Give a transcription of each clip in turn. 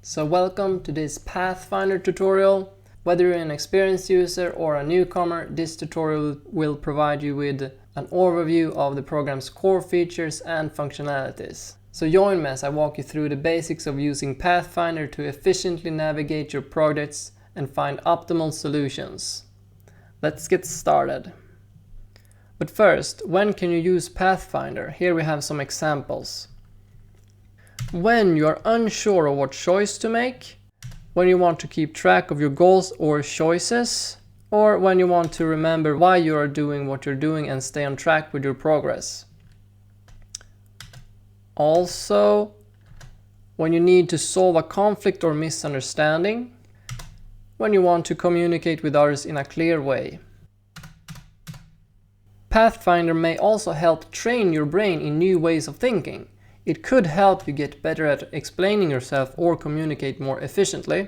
So welcome to this PathFinder tutorial. Whether you're an experienced user or a newcomer, this tutorial will provide you with an overview of the program's core features and functionalities. So join me as I walk you through the basics of using PathFinder to efficiently navigate your projects and find optimal solutions. Let's get started. But first, when can you use PathFinder? Here we have some examples. When you are unsure of what choice to make, when you want to keep track of your goals or choices, or when you want to remember why you are doing what you're doing and stay on track with your progress. Also, when you need to solve a conflict or misunderstanding, when you want to communicate with others in a clear way. PathFinder may also help train your brain in new ways of thinking. It could help you get better at explaining yourself or communicate more efficiently,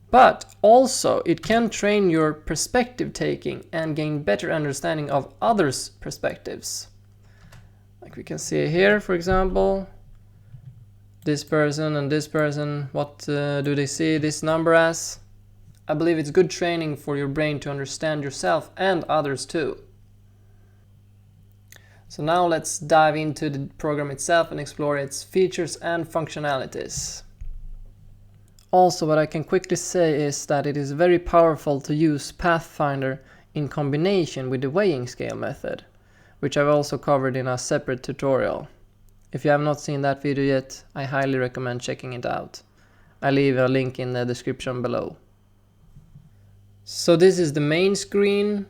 but also it can train your perspective taking and gain better understanding of others' perspectives. Like we can see here, for example, this person and this person, what do they see this number as? I believe it's good training for your brain to understand yourself and others too. So now let's dive into the program itself and explore its features and functionalities. Also, what I can quickly say is that it is very powerful to use PathFinder in combination with the weighing scale method, which I've also covered in a separate tutorial. If you have not seen that video yet, I highly recommend checking it out. I'll leave a link in the description below. So this is the main screen.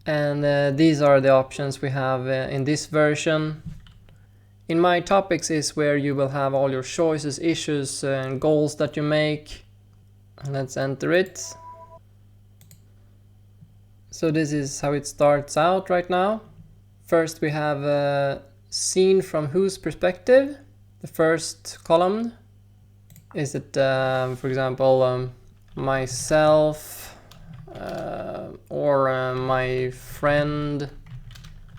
And these are the options we have in this version. In my topics is where you will have all your choices, issues and goals that you make. Let's enter it. So this is how it starts out right now. First we have seen from whose perspective. The first column is it, for example, myself, or my friend,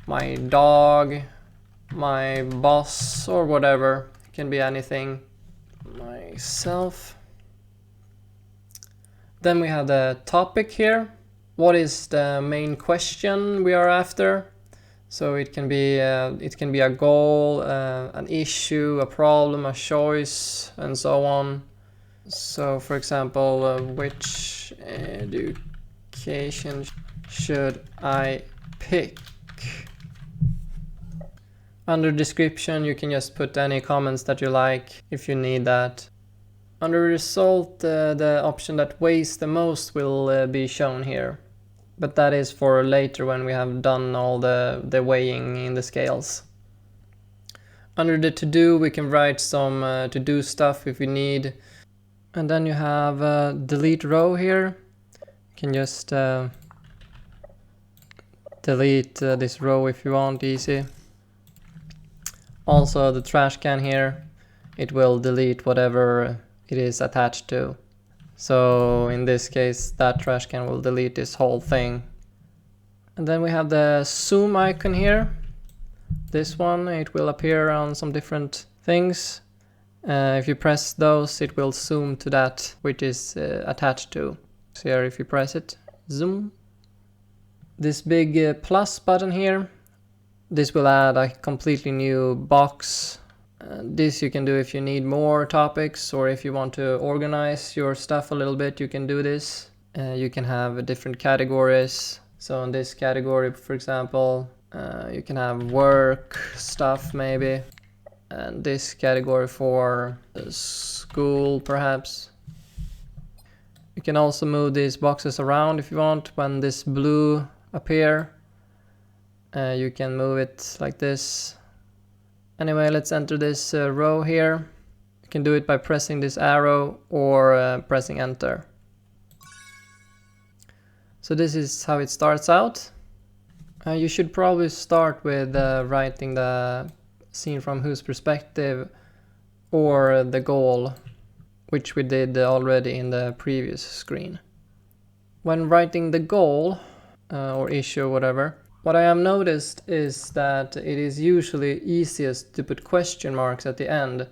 my dog, my boss, or whatever. It can be anything. Myself. Then we have the topic here. What is the main question we are after? So it can be a goal, an issue, a problem, a choice, and so on. So for example, which education should I pick? Under description you can just put any comments that you like if you need that. Under result, the option that weighs the most will be shown here, but that is for later when we have done all the weighing in the scales. Under the to do we can write some to do stuff if we need, and then you have delete row here. You can just delete this row if you want, easy. Also the trash can here, it will delete whatever it is attached to. So in this case that trash can will delete this whole thing. And then we have the zoom icon here. This one, it will appear on some different things. If you press those, it will zoom to that which is attached to. So here if you press it, zoom. This big plus button here, this will add a completely new box. This you can do if you need more topics or if you want to organize your stuff a little bit, you can do this. You can have different categories. So in this category, for example, you can have work stuff maybe. And this category for school perhaps. You can also move these boxes around if you want. When this blue appear, you can move it like this. Anyway, let's enter this row here. You can do it by pressing this arrow or pressing enter. So this is how it starts out. You should probably start with writing the seen from whose perspective or the goal, which we did already in the previous screen. When writing the goal or issue or whatever, what I have noticed is that it is usually easiest to put question marks at the end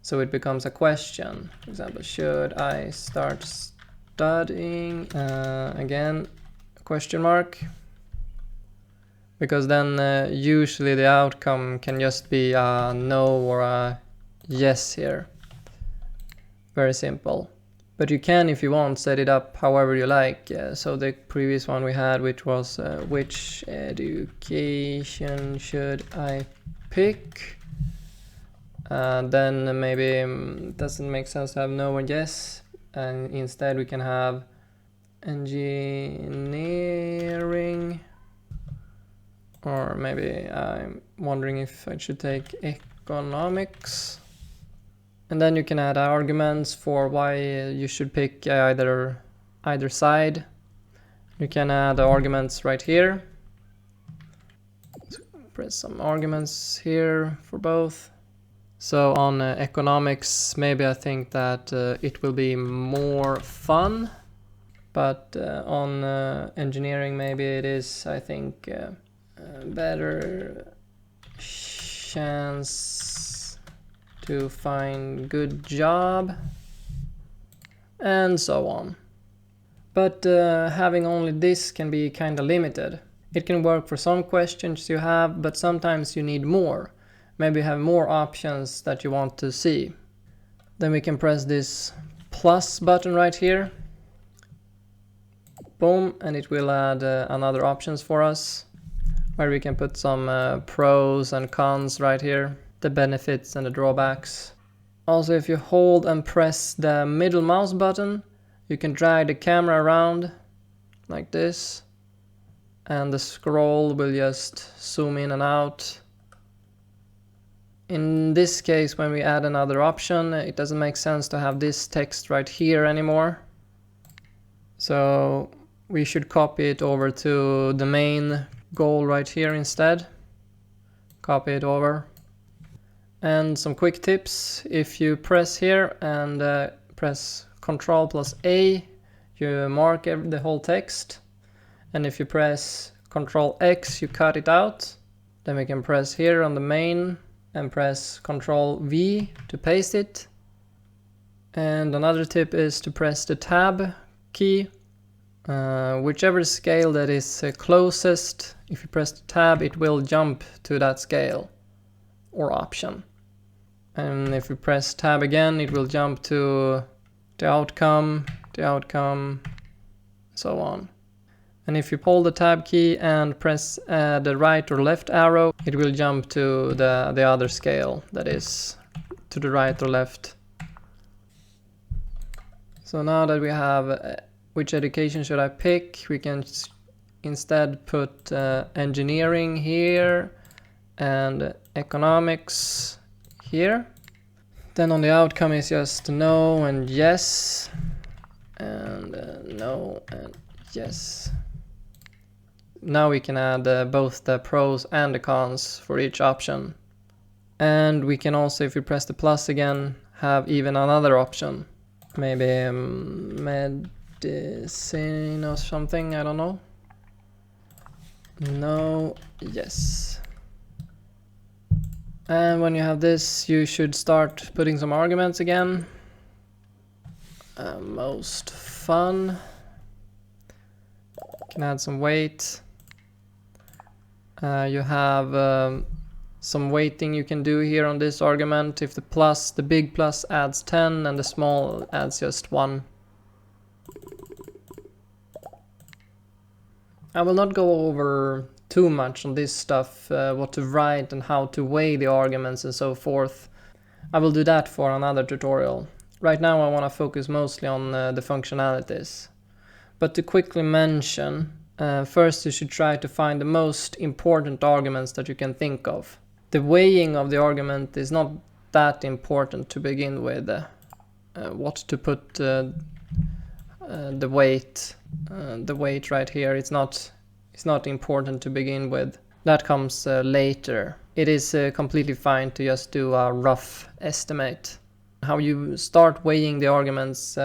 So it becomes a question. For example, should I start studying? Again, question mark. Because then usually the outcome can just be a no or a yes here. Very simple. But you can, if you want, set it up however you like. So the previous one we had, which was which education should I pick? Then maybe it doesn't make sense to have no or yes. And instead we can have engineering. Or maybe I'm wondering if I should take economics. And then you can add arguments for why you should pick either side. You can add arguments right here. So press some arguments here for both. So on economics, maybe I think that it will be more fun. But on engineering, maybe it is, I think, better chance to find good job, and so on. But having only this can be kind of limited. It can work for some questions you have, but sometimes you need more. Maybe you have more options that you want to see. Then we can press this plus button right here. Boom, and it will add another options for us, where we can put some pros and cons right here, the benefits and the drawbacks. Also, if you hold and press the middle mouse button, you can drag the camera around like this, and the scroll will just zoom in and out. In this case, when we add another option, it doesn't make sense to have this text right here anymore. So we should copy it over to the main goal right here instead. Copy it over. And some quick tips: if you press here and press Ctrl plus A, you mark the whole text. And if you press Ctrl X, you cut it out. Then we can press here on the main and press Ctrl V to paste it. And another tip is to press the Tab key. Whichever scale that is closest, if you press the tab, it will jump to that scale or option. And if you press tab again, it will jump to the outcome, so on. And if you hold the tab key and press the right or left arrow, it will jump to the other scale that is to the right or left. So now that we have which education should I pick, we can instead put engineering here and economics here. Then on the outcome is just no and yes, and no and yes. Now we can add both the pros and the cons for each option. And we can also, if you press the plus again, have even another option. Maybe medicine or something, I don't know. No, yes. And when you have this, you should start putting some arguments again. Most fun. Can add some weight. You have some weighting you can do here on this argument. If the big plus adds 10 and the small adds just 1. I will not go over too much on this stuff, what to write and how to weigh the arguments and so forth. I will do that for another tutorial. Right now I want to focus mostly on the functionalities. But to quickly mention, first you should try to find the most important arguments that you can think of. The weighing of the argument is not that important to begin with. What to put the weight right here, it's not important to begin with. That comes later. It is completely fine to just do a rough estimate. How you start weighing the arguments,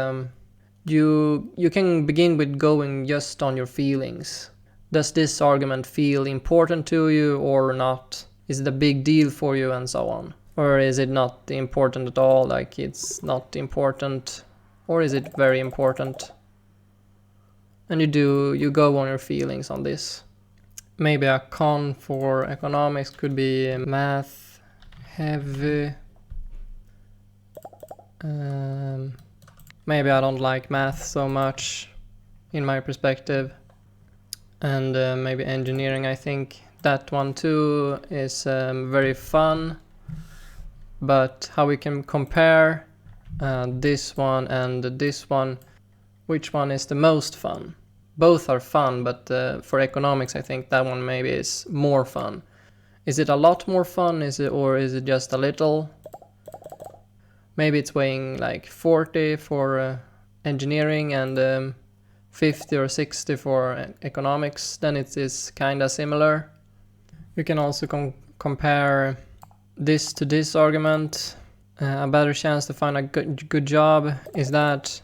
you can begin with going just on your feelings. Does this argument feel important to you or not? Is it a big deal for you, and so on? Or is it not important at all, like it's not important? Or is it very important? And you go on your feelings on this. Maybe a con for economics could be math heavy. Maybe I don't like math so much in my perspective. And maybe engineering, I think that one too is very fun. But how we can compare this one and this one, which one is the most fun? Both are fun, but for economics I think that one maybe is more fun. Is it a lot more fun, or is it just a little? Maybe it's weighing like 40 for engineering and 50 or 60 for economics, then it is kinda similar. You can also compare this to this argument. A better chance to find a good job, is that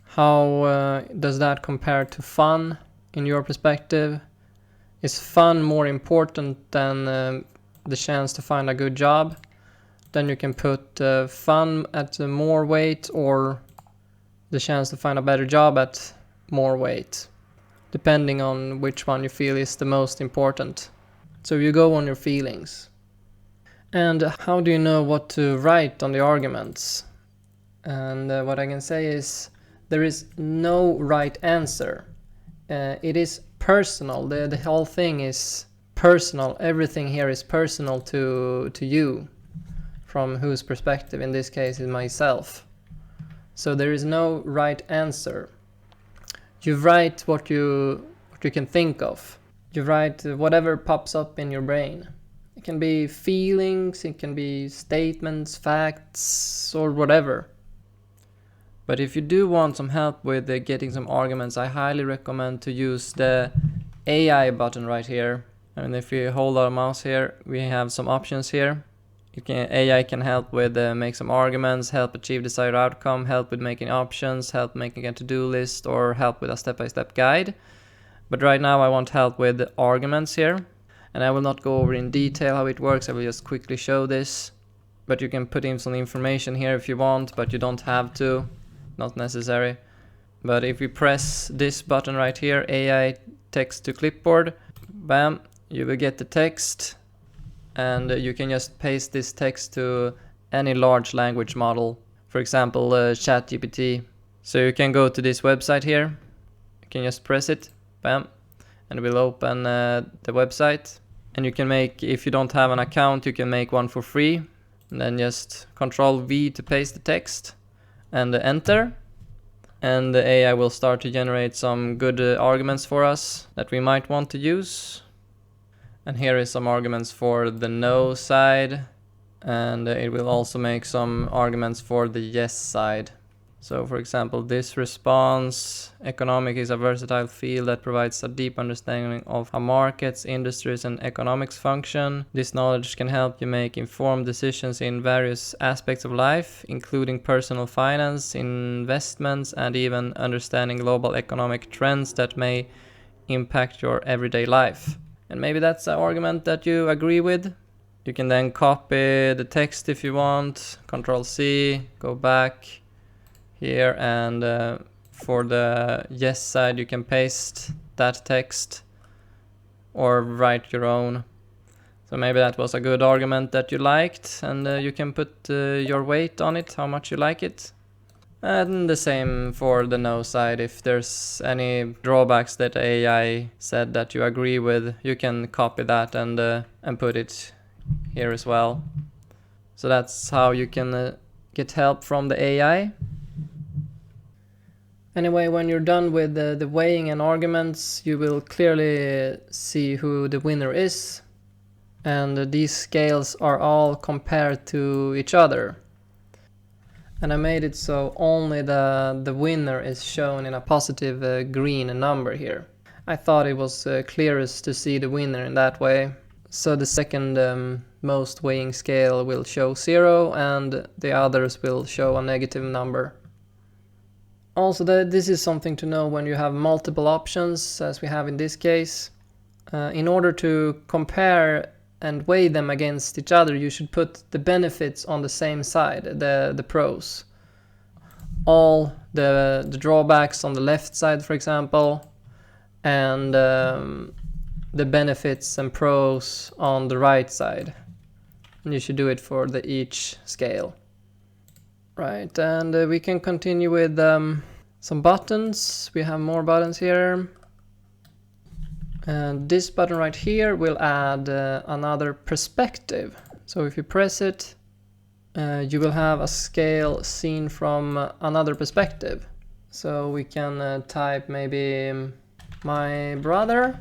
how does that compare to fun in your perspective? Is fun more important than the chance to find a good job? Then you can put fun at more weight, or the chance to find a better job at more weight, depending on which one you feel is the most important. So you go on your feelings. And how do you know what to write on the arguments? And what I can say is there is no right answer. It is personal. The whole thing is personal. Everything here is personal to you, from whose perspective, in this case is myself. So there is no right answer. You write what you can think of. You write whatever pops up in your brain. It can be feelings, it can be statements, facts, or whatever. But if you do want some help with getting some arguments, I highly recommend to use the AI button right here. And if you hold our mouse here, we have some options here. AI can help with make some arguments, help achieve desired outcome, help with making options, help making a to-do list, or help with a step-by-step guide. But right now I want help with the arguments here. And I will not go over in detail how it works, I will just quickly show this. But you can put in some information here if you want, but you don't have to, not necessary. But if we press this button right here, AI text to clipboard, bam, you will get the text. And you can just paste this text to any large language model, for example ChatGPT. So you can go to this website here, you can just press it, bam, and it will open the website. And you can make, if you don't have an account, you can make one for free. And then just Control V to paste the text and enter. And the AI will start to generate some good arguments for us that we might want to use. And here is some arguments for the no side. And it will also make some arguments for the yes side. So for example, this response: economic is a versatile field that provides a deep understanding of how markets, industries, and economics function. This knowledge can help you make informed decisions in various aspects of life, including personal finance, investments, and even understanding global economic trends that may impact your everyday life. And maybe that's an argument that you agree with. You can then copy the text if you want, Control C, go back here, and for the yes side you can paste that text or write your own. So maybe that was a good argument that you liked, and you can put your weight on it, how much you like it. And the same for the no side. If there's any drawbacks that AI said that you agree with, you can copy that and put it here as well. So that's how you can get help from the AI. Anyway, when you're done with the weighing and arguments, you will clearly see who the winner is. And these scales are all compared to each other. And I made it so only the winner is shown in a positive green number here. I thought it was clearest to see the winner in that way. So the second most weighing scale will show 0, and the others will show a negative number. Also, this is something to know when you have multiple options, as we have in this case. In order to compare and weigh them against each other, you should put the benefits on the same side, the pros. All the drawbacks on the left side, for example, and the benefits and pros on the right side. And you should do it for each scale. Right, and we can continue with some buttons. We have more buttons here. And this button right here will add another perspective. So if you press it, you will have a scale seen from another perspective. So we can type maybe my brother.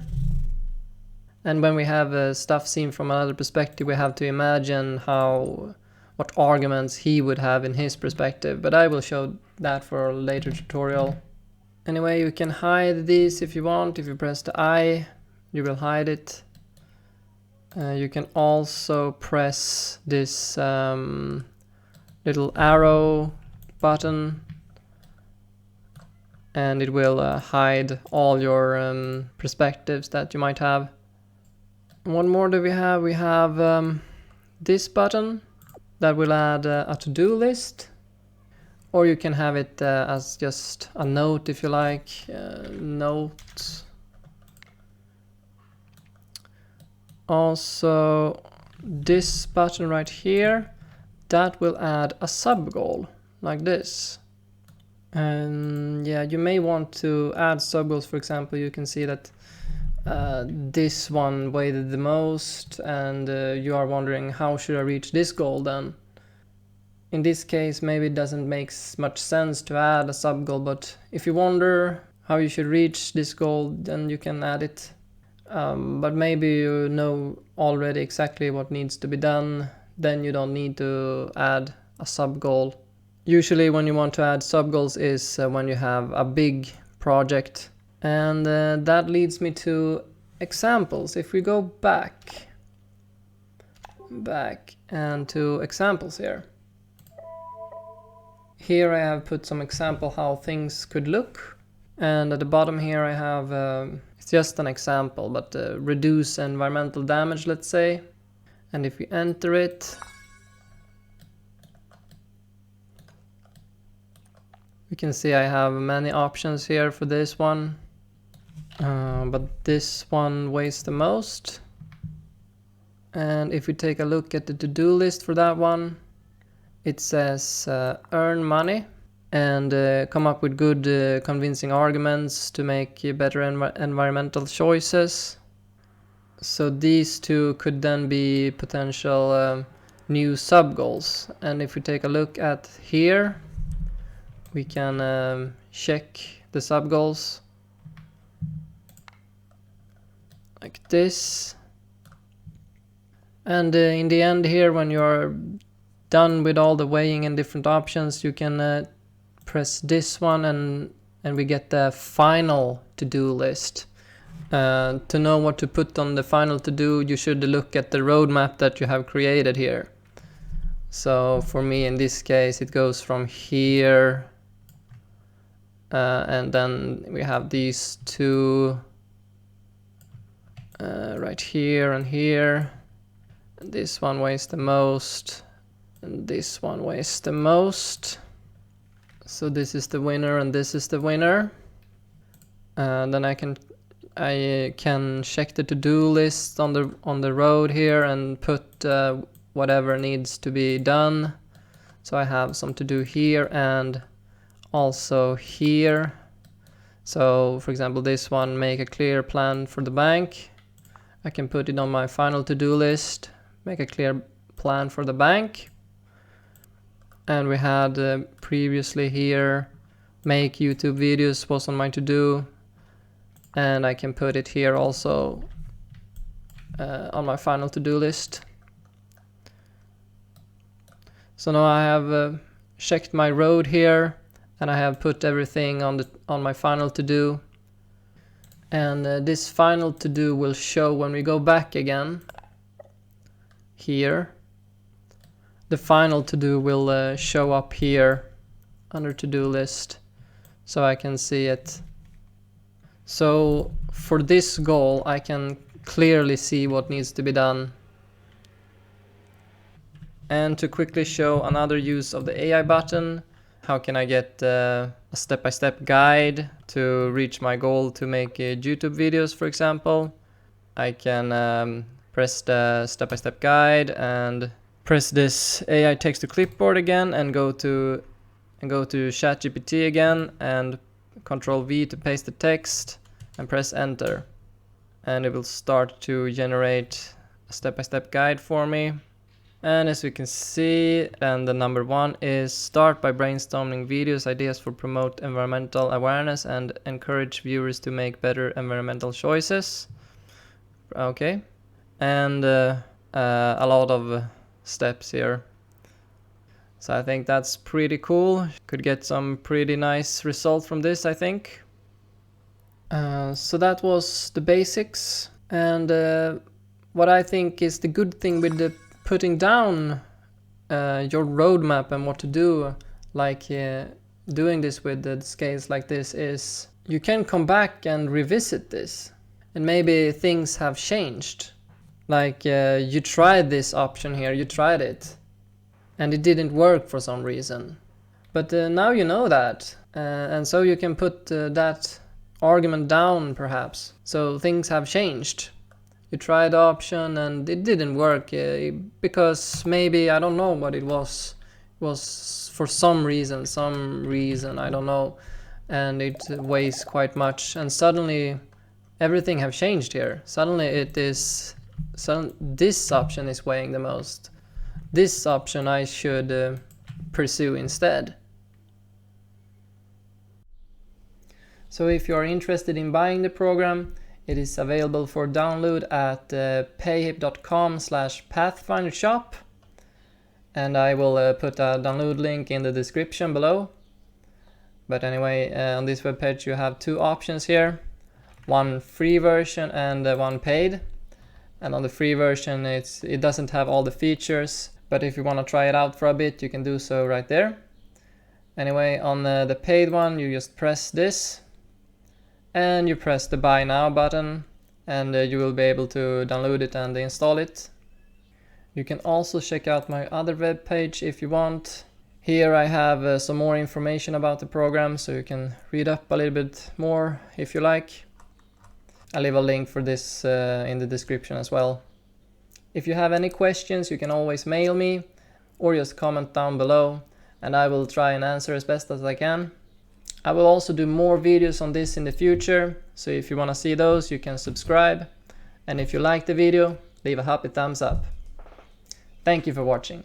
And when we have stuff seen from another perspective, we have to imagine what arguments he would have in his perspective. But I will show that for a later tutorial. Anyway, you can hide these if you want. If you press the I, you will hide it. You can also press this little arrow button, and it will hide all your perspectives that you might have. What more do we have? We have this button that will add a to-do list, or you can have it as just a note if you like. Note. Also, this button right here, that will add a sub-goal like this. And yeah, you may want to add sub-goals. For example, you can see that this one weighted the most, and you are wondering, how should I reach this goal then? In this case, maybe it doesn't make much sense to add a sub-goal, but if you wonder how you should reach this goal, then you can add it. But maybe you know already exactly what needs to be done, then you don't need to add a sub-goal. Usually when you want to add sub-goals is when you have a big project. And that leads me to examples. If we go back and to examples here. Here I have put some example how things could look. And at the bottom here I have, it's just an example, but reduce environmental damage, let's say. And if we enter it, we can see I have many options here for this one. But this one weighs the most. And if we take a look at the to-do list for that one, it says earn money and come up with good convincing arguments to make better environmental choices. So these two could then be potential new sub-goals. And if we take a look at here, we can check the sub-goals like this. And in the end here, when you're done with all the weighing and different options, you can press this one and we get the final to-do list. To know what to put on the final to-do, you should look at the roadmap that you have created here. So for me in this case it goes from here and then we have these two right here and here. And this one weighs the most and this one weighs the most. So this is the winner and this is the winner. Then I can check the to-do list on the road here and put whatever needs to be done. So I have some to do here and also here. So for example, this one, make a clear plan for the bank. I can put it on my final to-do list, make a clear plan for the bank. And we had previously here, make YouTube videos was on my to-do. And I can put it here also on my final to-do list. So now I have checked my road here and I have put everything on my final to-do. And this final to-do will show when we go back again here. The final to-do will show up here under to-do list so I can see it. So for this goal I can clearly see what needs to be done. And to quickly show another use of the AI button, how can I get a step-by-step guide to reach my goal to make YouTube videos, for example. I can press the step-by-step guide and press this AI text to clipboard again and go to ChatGPT again and Control V to paste the text and press enter. And it will start to generate a step-by-step guide for me. And as we can see, and the number 1 is start by brainstorming videos, ideas for promote environmental awareness and encourage viewers to make better environmental choices. Okay, and a lot of steps here. So I think that's pretty cool. Could get some pretty nice results from this, I think. So that was the basics, and what I think is the good thing with the putting down your roadmap and what to do, like doing this with the scales like this, is you can come back and revisit this, and maybe things have changed. Like you tried this option here, you tried it, and it didn't work for some reason. But now you know that, and so you can put that argument down perhaps. So things have changed. You tried the option and it didn't work because maybe, I don't know what it was for some reason, I don't know, and it weighs quite much, and suddenly everything have changed here. Suddenly this option is weighing the most. This option I should pursue instead. So if you are interested in buying the program, it is available for download at payhip.com/PathFinder shop, and I will put a download link in the description below. But anyway, on this webpage you have 2 options here, one free version and one paid. And on the free version it doesn't have all the features, but if you want to try it out for a bit, you can do so right there. Anyway, on the paid one, you just press this and you press the buy now button, and you will be able to download it and install it. You can also check out my other web page if you want. Here I have some more information about the program, so you can read up a little bit more if you like. I'll leave a link for this in the description as well. If you have any questions, you can always mail me or just comment down below, and I will try and answer as best as I can. I will also do more videos on this in the future, so if you want to see those, you can subscribe. And if you like the video, leave a happy thumbs up. Thank you for watching.